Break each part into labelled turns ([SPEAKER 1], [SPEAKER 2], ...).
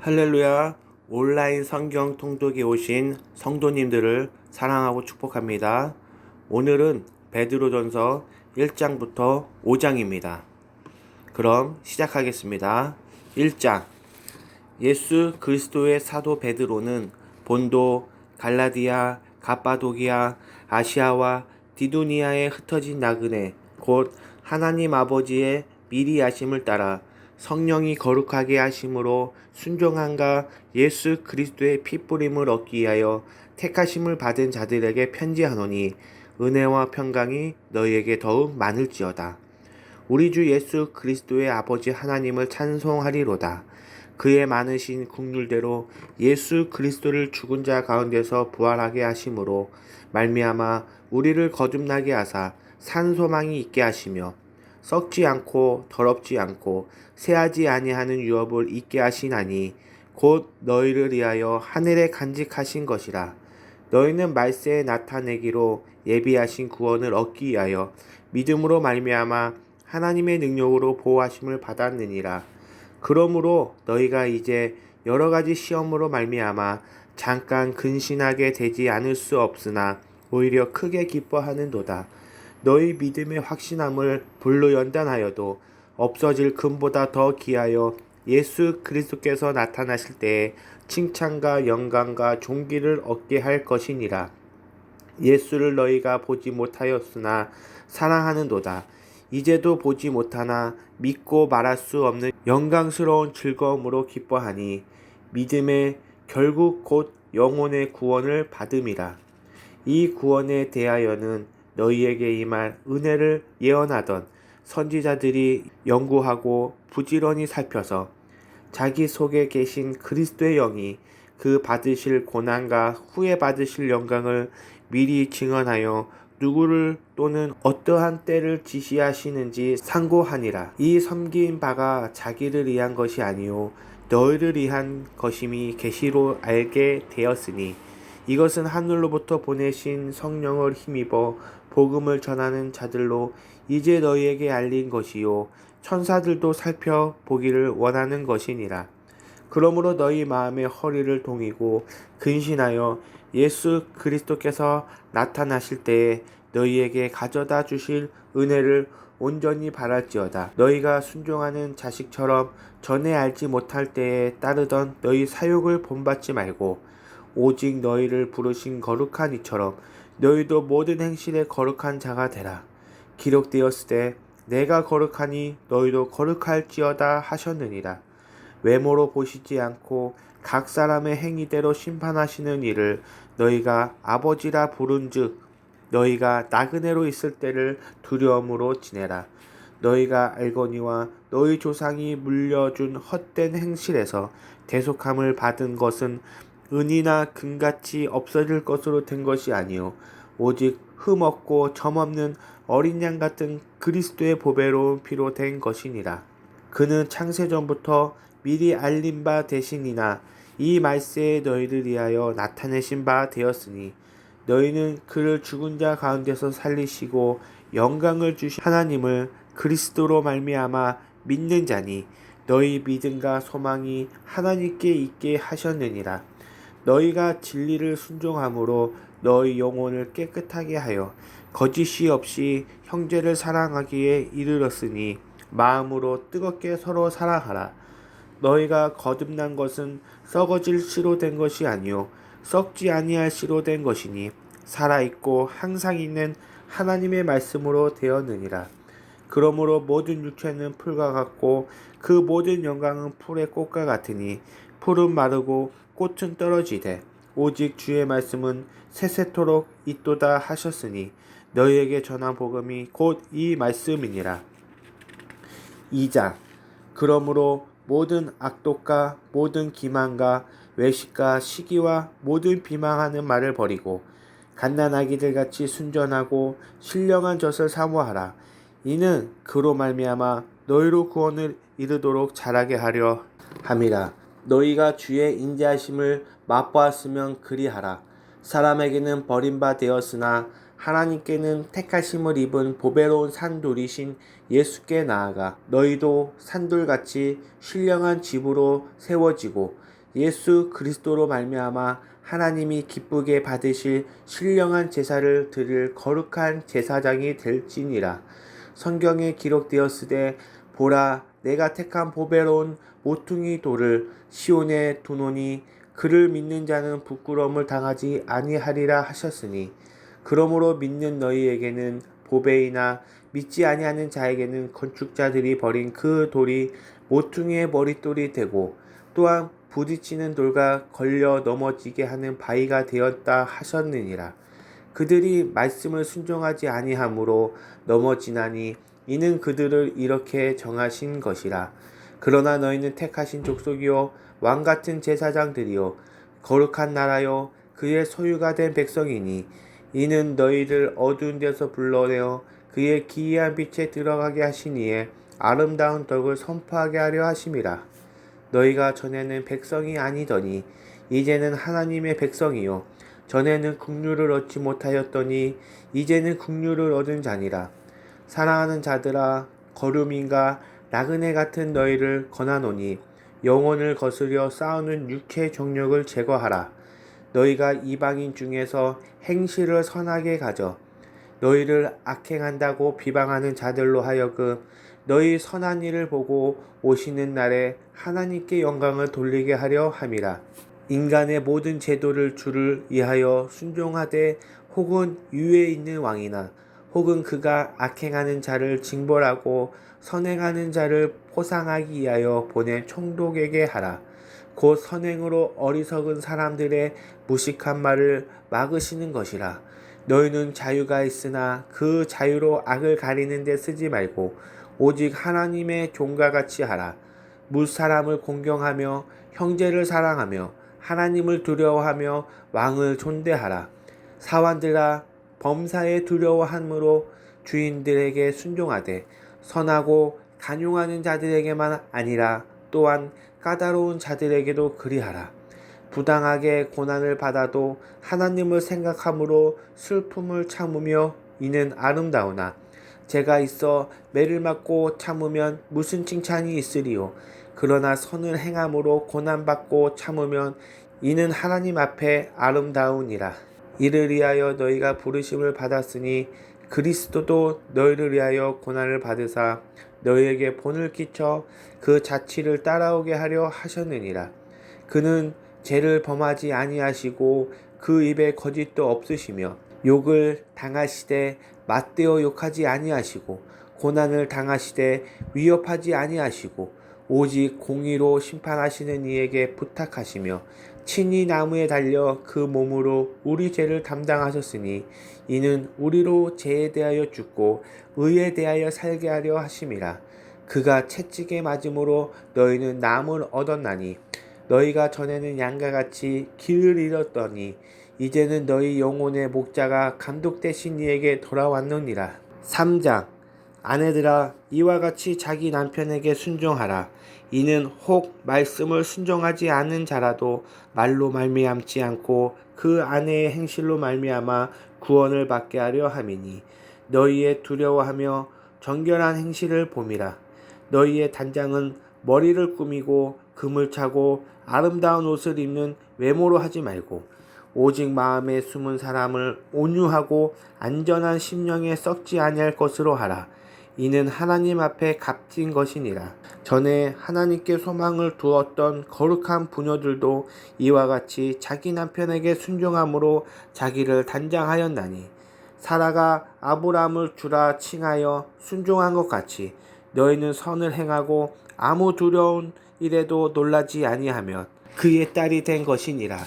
[SPEAKER 1] 할렐루야. 온라인 성경 통독에 오신 성도님들을 사랑하고 축복합니다. 오늘은 베드로전서 1장부터 5장입니다. 그럼 시작하겠습니다. 1장. 예수 그리스도의 사도 베드로는 본도, 갈라디아, 갑바도기아, 아시아와 디두니아에 흩어진 나그네 곧 하나님 아버지의 미리 아심을 따라 성령이 거룩하게 하심으로 순종함과 예수 그리스도의 피뿌림을 얻기 위하여 택하심을 받은 자들에게 편지하노니 은혜와 평강이 너희에게 더욱 많을지어다. 우리 주 예수 그리스도의 아버지 하나님을 찬송하리로다. 그의 많으신 긍휼대로 예수 그리스도를 죽은 자 가운데서 부활하게 하심으로 말미암아 우리를 거듭나게 하사 산 소망이 있게 하시며 썩지 않고 더럽지 않고 새하지 아니하는 유업을 있게 하시나니 곧 너희를 위하여 하늘에 간직하신 것이라. 너희는 말세에 나타내기로 예비하신 구원을 얻기 위하여 믿음으로 말미암아 하나님의 능력으로 보호하심을 받았느니라. 그러므로 너희가 이제 여러 가지 시험으로 말미암아 잠깐 근신하게 되지 않을 수 없으나 오히려 크게 기뻐하는도다. 너희 믿음의 확신함을 불로 연단하여도 없어질 금보다 더 귀하여 예수 그리스도께서 나타나실 때에 칭찬과 영광과 존귀를 얻게 할 것이니라. 예수를 너희가 보지 못하였으나 사랑하는도다. 이제도 보지 못하나 믿고 말할 수 없는 영광스러운 즐거움으로 기뻐하니 믿음의 결국 곧 영혼의 구원을 받음이라. 이 구원에 대하여는 너희에게 임할 은혜를 예언하던 선지자들이 연구하고 부지런히 살펴서 자기 속에 계신 그리스도의 영이 그 받으실 고난과 후에 받으실 영광을 미리 증언하여 누구를 또는 어떠한 때를 지시하시는지 상고하니라. 이 섬긴 바가 자기를 위한 것이 아니요 너희를 위한 것임이 계시로 알게 되었으니 이것은 하늘로부터 보내신 성령을 힘입어 복음을 전하는 자들로 이제 너희에게 알린 것이요 천사들도 살펴보기를 원하는 것이니라. 그러므로 너희 마음의 허리를 동이고 근신하여 예수 그리스도께서 나타나실 때에 너희에게 가져다 주실 은혜를 온전히 바랄지어다. 너희가 순종하는 자식처럼 전에 알지 못할 때에 따르던 너희 사욕을 본받지 말고 오직 너희를 부르신 거룩한 이처럼 너희도 모든 행실에 거룩한 자가 되라. 기록되었으되 내가 거룩하니 너희도 거룩할지어다 하셨느니라. 외모로 보시지 않고 각 사람의 행위대로 심판하시는 이를 너희가 아버지라 부른즉 너희가 나그네로 있을 때를 두려움으로 지내라. 너희가 알거니와 너희 조상이 물려준 헛된 행실에서 대속함을 받은 것은 은이나 금같이 없어질 것으로 된 것이 아니요 오직 흠없고 점없는 어린 양 같은 그리스도의 보배로운 피로 된 것이니라. 그는 창세전부터 미리 알린 바 되시니나 이 말세에 너희를 위하여 나타내신 바 되었으니 너희는 그를 죽은 자 가운데서 살리시고 영광을 주신 하나님을 그리스도로 말미암아 믿는 자니 너희 믿음과 소망이 하나님께 있게 하셨느니라. 너희가 진리를 순종함으로 너희 영혼을 깨끗하게 하여 거짓이 없이 형제를 사랑하기에 이르렀으니 마음으로 뜨겁게 서로 사랑하라. 너희가 거듭난 것은 썩어질 씨로 된 것이 아니요 썩지 아니할 씨로 된 것이니 살아있고 항상 있는 하나님의 말씀으로 되었느니라. 그러므로 모든 육체는 풀과 같고 그 모든 영광은 풀의 꽃과 같으니 풀은 마르고 꽃은 떨어지되 오직 주의 말씀은 세세토록 있도다 하셨으니 너희에게 전한 복음이 곧 이 말씀이니라. 2장. 그러므로 모든 악독과 모든 기만과 외식과 시기와 모든 비방하는 말을 버리고 갓난아기들 같이 순전하고 신령한 젖을 사모하라. 이는 그로 말미암아 너희로 구원을 이르도록 자라게 하려 함이라. 너희가 주의 인자하심을 맛보았으면 그리하라. 사람에게는 버림바 되었으나 하나님께는 택하심을 입은 보배로운 산돌이신 예수께 나아가 너희도 산돌같이 신령한 집으로 세워지고 예수 그리스도로 말미암아 하나님이 기쁘게 받으실 신령한 제사를 드릴 거룩한 제사장이 될지니라. 성경에 기록되었으되 보라 내가 택한 보배로운 모퉁이 돌을 시온에 두노니 그를 믿는 자는 부끄러움을 당하지 아니하리라 하셨으니 그러므로 믿는 너희에게는 보배이나 믿지 아니하는 자에게는 건축자들이 버린 그 돌이 모퉁이의 머릿돌이 되고 또한 부딪히는 돌과 걸려 넘어지게 하는 바위가 되었다 하셨느니라. 그들이 말씀을 순종하지 아니하므로 넘어지나니 이는 그들을 이렇게 정하신 것이라. 그러나 너희는 택하신 족속이요 왕같은 제사장들이요 거룩한 나라요 그의 소유가 된 백성이니 이는 너희를 어두운 데서 불러내어 그의 기이한 빛에 들어가게 하시니에 아름다운 덕을 선포하게 하려 하심이라. 너희가 전에는 백성이 아니더니 이제는 하나님의 백성이요 전에는 국류를 얻지 못하였더니 이제는 국류를 얻은 자니라. 사랑하는 자들아 거lum인가 나그네 같은 너희를 권하노니 영혼을 거스려 싸우는 육체 정욕을 제거하라. 너희가 이방인 중에서 행실을 선하게 가져 너희를 악행한다고 비방하는 자들로 하여금 너희 선한 일을 보고 오시는 날에 하나님께 영광을 돌리게 하려 함이라. 인간의 모든 제도를 주를 위하여 순종하되 혹은 위에 있는 왕이나 혹은 그가 악행하는 자를 징벌하고 선행하는 자를 포상하기 위하여 보낸 총독에게 하라. 곧 선행으로 어리석은 사람들의 무식한 말을 막으시는 것이라. 너희는 자유가 있으나 그 자유로 악을 가리는 데 쓰지 말고 오직 하나님의 종과 같이 하라. 무사람을 공경하며 형제를 사랑하며 하나님을 두려워하며 왕을 존대하라. 사환들아 범사에 두려워함으로 주인들에게 순종하되 선하고 간용하는 자들에게만 아니라 또한 까다로운 자들에게도 그리하라. 부당하게 고난을 받아도 하나님을 생각함으로 슬픔을 참으며 이는 아름다우나 죄가 있어 매를 맞고 참으면 무슨 칭찬이 있으리요. 그러나 선을 행함으로 고난받고 참으면 이는 하나님 앞에 아름다우니라. 이를 위하여 너희가 부르심을 받았으니 그리스도도 너희를 위하여 고난을 받으사 너희에게 본을 끼쳐 그 자취를 따라오게 하려 하셨느니라. 그는 죄를 범하지 아니하시고 그 입에 거짓도 없으시며 욕을 당하시되 맞대어 욕하지 아니하시고 고난을 당하시되 위협하지 아니하시고 오직 공의로 심판하시는 이에게 부탁하시며 친히 나무에 달려 그 몸으로 우리 죄를 담당하셨으니 이는 우리로 죄에 대하여 죽고 의에 대하여 살게 하려 하심이라. 그가 채찍에 맞음으로 너희는 남을 얻었나니 너희가 전에는 양과 같이 길을 잃었더니 이제는 너희 영혼의 목자가 감독 되신 이에게 돌아왔느니라. 3장 아내들아 이와 같이 자기 남편에게 순종하라. 이는 혹 말씀을 순종하지 않는 자라도 말로 말미암지 않고 그 아내의 행실로 말미암아 구원을 받게 하려 함이니 너희의 두려워하며 정결한 행실을 봄이라. 너희의 단장은 머리를 꾸미고 금을 차고 아름다운 옷을 입는 외모로 하지 말고 오직 마음에 숨은 사람을 온유하고 안전한 심령에 썩지 아니할 것으로 하라. 이는 하나님 앞에 값진 것이니라. 전에 하나님께 소망을 두었던 거룩한 부녀들도 이와 같이 자기 남편에게 순종함으로 자기를 단장하였나니 사라가 아브라함을 주라 칭하여 순종한 것 같이 너희는 선을 행하고 아무 두려운 일에도 놀라지 아니하며 그의 딸이 된 것이니라.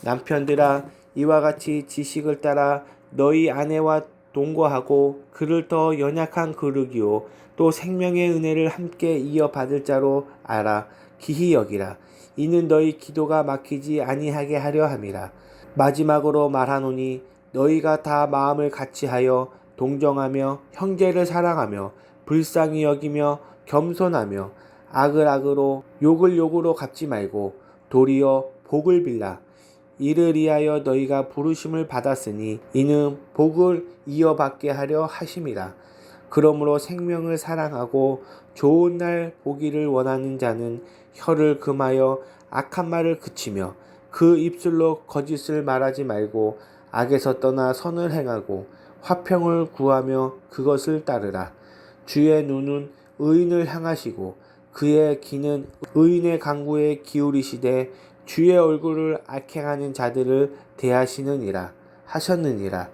[SPEAKER 1] 남편들아 이와 같이 지식을 따라 너희 아내와 동거하고 그를 더 연약한 그릇이요 또 생명의 은혜를 함께 이어받을 자로 알아 기히 여기라. 이는 너희 기도가 막히지 아니하게 하려 함이라. 마지막으로 말하노니 너희가 다 마음을 같이하여 동정하며 형제를 사랑하며 불쌍히 여기며 겸손하며 악을 악으로 욕을 욕으로 갚지 말고 도리어 복을 빌라. 이를 위하여 너희가 부르심을 받았으니 이는 복을 이어받게 하려 하심이라. 그러므로 생명을 사랑하고 좋은 날 보기를 원하는 자는 혀를 금하여 악한 말을 그치며 그 입술로 거짓을 말하지 말고 악에서 떠나 선을 행하고 화평을 구하며 그것을 따르라. 주의 눈은 의인을 향하시고 그의 귀는 의인의 간구에 기울이시되 주의 얼굴을 악행하는 자들을 대하시느니라 하셨느니라.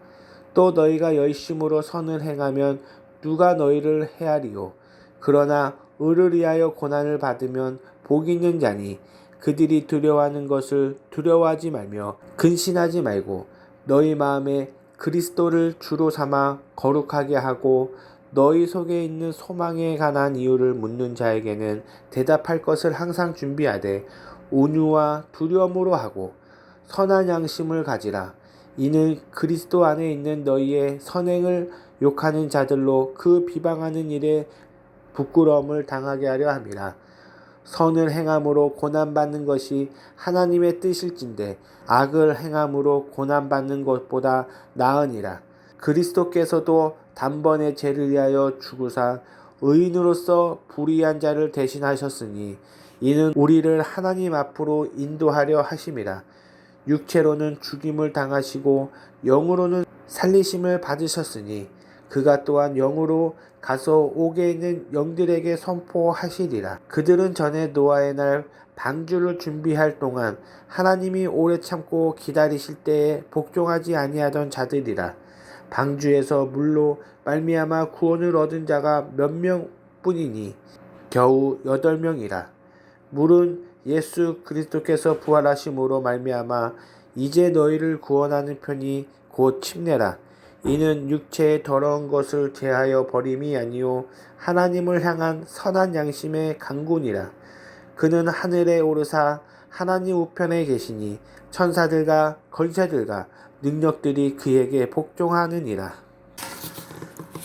[SPEAKER 1] 또 너희가 열심으로 선을 행하면 누가 너희를 헤아리요. 그러나 의를 위하여 고난을 받으면 복 있는 자니 그들이 두려워하는 것을 두려워하지 말며 근신하지 말고 너희 마음에 그리스도를 주로 삼아 거룩하게 하고 너희 속에 있는 소망에 관한 이유를 묻는 자에게는 대답할 것을 항상 준비하되 온유와 두려움으로 하고 선한 양심을 가지라. 이는 그리스도 안에 있는 너희의 선행을 욕하는 자들로 그 비방하는 일에 부끄러움을 당하게 하려 함이라. 선을 행함으로 고난받는 것이 하나님의 뜻일진데 악을 행함으로 고난받는 것보다 나으니라. 그리스도께서도 단번에 죄를 위하여 죽으사 의인으로서 불의한 자를 대신하셨으니 이는 우리를 하나님 앞으로 인도하려 하심이라. 육체로는 죽임을 당하시고 영으로는 살리심을 받으셨으니 그가 또한 영으로 가서 옥에 있는 영들에게 선포하시리라. 그들은 전에 노아의 날 방주를 준비할 동안 하나님이 오래 참고 기다리실 때에 복종하지 아니하던 자들이라. 방주에서 물로 말미암아 구원을 얻은 자가 몇 명뿐이니 겨우 8명이라. 물은 예수 그리스도께서 부활하심으로 말미암아 이제 너희를 구원하는 편이 곧 침례라. 이는 육체의 더러운 것을 제하여 버림이 아니요 하나님을 향한 선한 양심의 강군이라. 그는 하늘에 오르사 하나님 우편에 계시니 천사들과 권세들과 능력들이 그에게 복종하느니라.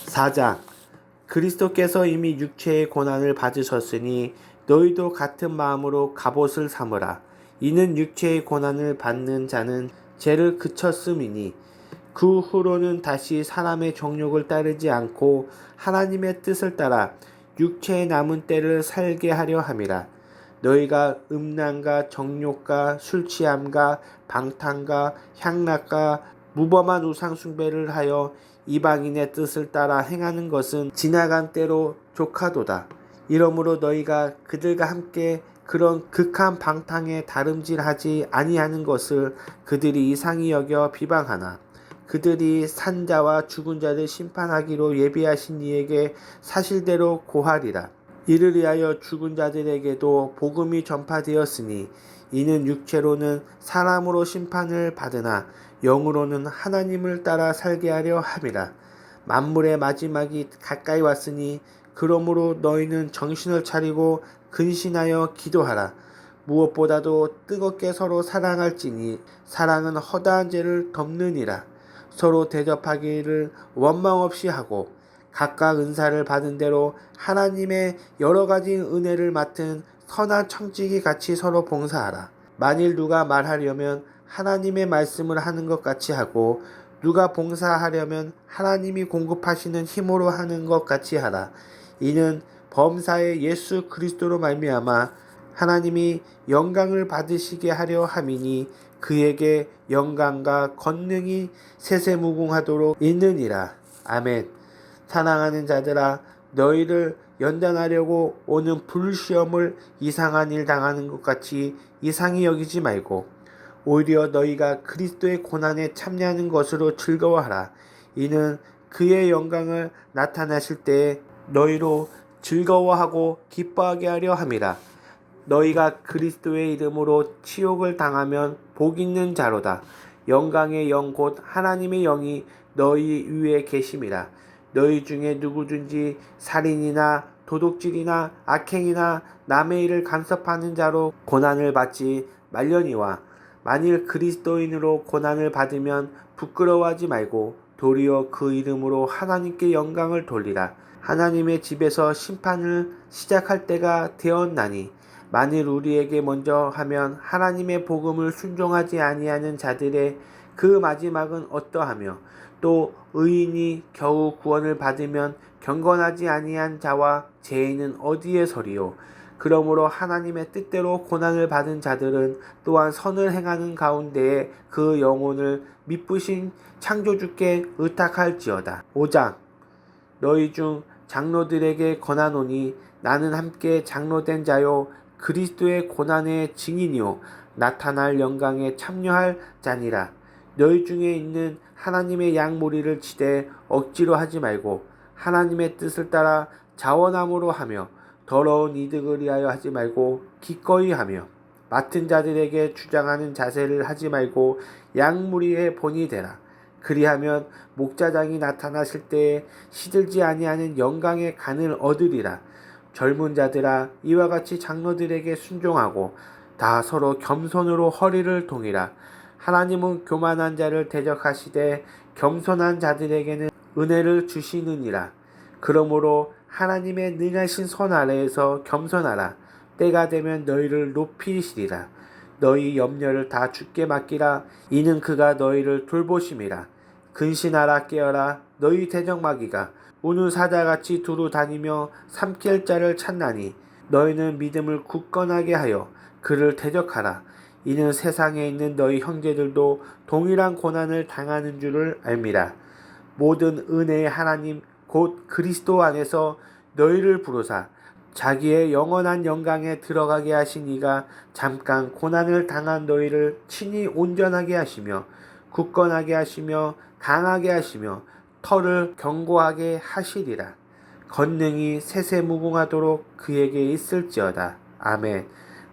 [SPEAKER 1] 4장. 그리스도께서 이미 육체의 고난을 받으셨으니 너희도 같은 마음으로 갑옷을 삼으라. 이는 육체의 고난을 받는 자는 죄를 그쳤음이니 그 후로는 다시 사람의 정욕을 따르지 않고 하나님의 뜻을 따라 육체의 남은 때를 살게 하려 함이라. 너희가 음란과 정욕과 술취함과 방탕과 향락과 무범한 우상 숭배를 하여 이방인의 뜻을 따라 행하는 것은 지나간 때로 족하도다. 이러므로 너희가 그들과 함께 그런 극한 방탕에 다름질하지 아니하는 것을 그들이 이상히 여겨 비방하나 그들이 산 자와 죽은 자를 심판하기로 예비하신 이에게 사실대로 고하리라. 이를 위하여 죽은 자들에게도 복음이 전파되었으니 이는 육체로는 사람으로 심판을 받으나 영으로는 하나님을 따라 살게 하려 함이라. 만물의 마지막이 가까이 왔으니 그러므로 너희는 정신을 차리고 근신하여 기도하라. 무엇보다도 뜨겁게 서로 사랑할지니 사랑은 허다한 죄를 덮느니라. 서로 대접하기를 원망 없이 하고 각각 은사를 받은 대로 하나님의 여러 가지 은혜를 맡은 선한 청지기 같이 서로 봉사하라. 만일 누가 말하려면 하나님의 말씀을 하는 것 같이 하고 누가 봉사하려면 하나님이 공급하시는 힘으로 하는 것 같이 하라. 이는 범사의 예수 그리스도로 말미암아 하나님이 영광을 받으시게 하려 함이니 그에게 영광과 권능이 세세무궁하도록 있느니라. 아멘. 사랑하는 자들아, 너희를 연단하려고 오는 불시험을 이상한 일 당하는 것 같이 이상히 여기지 말고 오히려 너희가 그리스도의 고난에 참여하는 것으로 즐거워하라. 이는 그의 영광을 나타나실 때에 너희로 즐거워하고 기뻐하게 하려 함이라. 너희가 그리스도의 이름으로 치욕을 당하면 복 있는 자로다. 영광의 영 곧 하나님의 영이 너희 위에 계심이라. 너희 중에 누구든지 살인이나 도둑질이나 악행이나 남의 일을 간섭하는 자로 고난을 받지 말려니와 만일 그리스도인으로 고난을 받으면 부끄러워하지 말고 도리어 그 이름으로 하나님께 영광을 돌리라. 하나님의 집에서 심판을 시작할 때가 되었나니 만일 우리에게 먼저 하면 하나님의 복음을 순종하지 아니하는 자들의 그 마지막은 어떠하며 또 의인이 겨우 구원을 받으면 경건하지 아니한 자와 죄인은 어디에 서리요. 그러므로 하나님의 뜻대로 고난을 받은 자들은 또한 선을 행하는 가운데에 그 영혼을 미쁘신 창조주께 의탁할지어다. 5장. 너희 중 장로들에게 권하노니 나는 함께 장로된 자요 그리스도의 고난의 증인이요 나타날 영광에 참여할 자니라. 너희 중에 있는 하나님의 양 무리를 치되 억지로 하지 말고 하나님의 뜻을 따라 자원함으로 하며 더러운 이득을 위하여 하지 말고 기꺼이 하며 맡은 자들에게 주장하는 자세를 하지 말고 양 무리의 본이 되라. 그리하면 목자장이 나타나실 때에 시들지 아니하는 영광의 간을 얻으리라. 젊은 자들아 이와 같이 장로들에게 순종하고 다 서로 겸손으로 허리를 동이라. 하나님은 교만한 자를 대적하시되 겸손한 자들에게는 은혜를 주시느니라. 그러므로 하나님의 능하신 손 아래에서 겸손하라. 때가 되면 너희를 높이시리라. 너희 염려를 다 주께 맡기라. 이는 그가 너희를 돌보심이라. 근신하라 깨어라. 너희 대적마귀가 우는 사자같이 두루 다니며 삼킬 자를 찾나니 너희는 믿음을 굳건하게 하여 그를 대적하라. 이는 세상에 있는 너희 형제들도 동일한 고난을 당하는 줄을 알미라. 모든 은혜의 하나님 곧 그리스도 안에서 너희를 부르사 자기의 영원한 영광에 들어가게 하신 이가 잠깐 고난을 당한 너희를 친히 온전하게 하시며 굳건하게 하시며 강하게 하시며 털을 견고하게 하시리라. 권능이 세세무궁하도록 그에게 있을지어다. 아멘.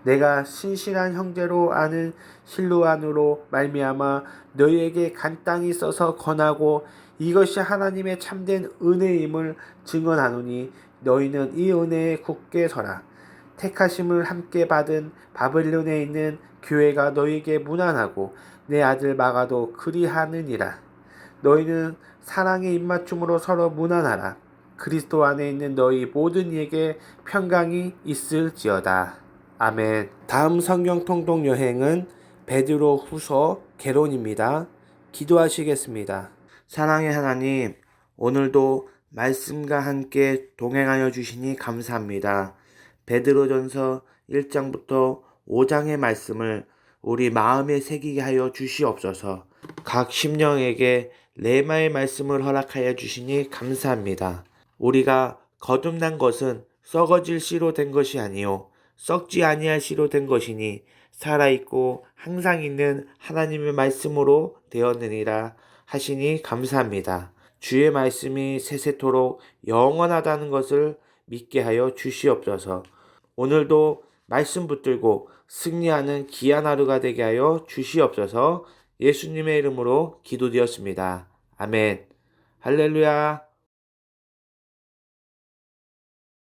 [SPEAKER 1] 내가 신실한 형제로 아는 실루안으로 말미암아 너희에게 간단히 써서 권하고 이것이 하나님의 참된 은혜임을 증언하노니 너희는 이 은혜에 굳게 서라. 택하심을 함께 받은 바벨론에 있는 교회가 너희에게 문안하고 내 아들 마가도 그리하느니라. 너희는 사랑의 입맞춤으로 서로 문안하라. 그리스도 안에 있는 너희 모든 이에게 평강이 있을지어다. 아멘. 다음 성경 통독 여행은 베드로 후서 개론입니다. 기도하시겠습니다. 사랑의 하나님, 오늘도 말씀과 함께 동행하여 주시니 감사합니다. 베드로전서 1장부터 5장의 말씀을 우리 마음에 새기게 하여 주시옵소서. 각 심령에게 레마의 말씀을 허락하여 주시니 감사합니다. 우리가 거듭난 것은 썩어질 씨로 된 것이 아니요 썩지 아니할 씨로 된 것이니 살아있고 항상 있는 하나님의 말씀으로 되었느니라 하시니 감사합니다. 주의 말씀이 세세토록 영원하다는 것을 믿게 하여 주시옵소서. 오늘도 말씀 붙들고 승리하는 귀한 하루가 되게 하여 주시옵소서. 예수님의 이름으로 기도드렸습니다. 아멘. 할렐루야.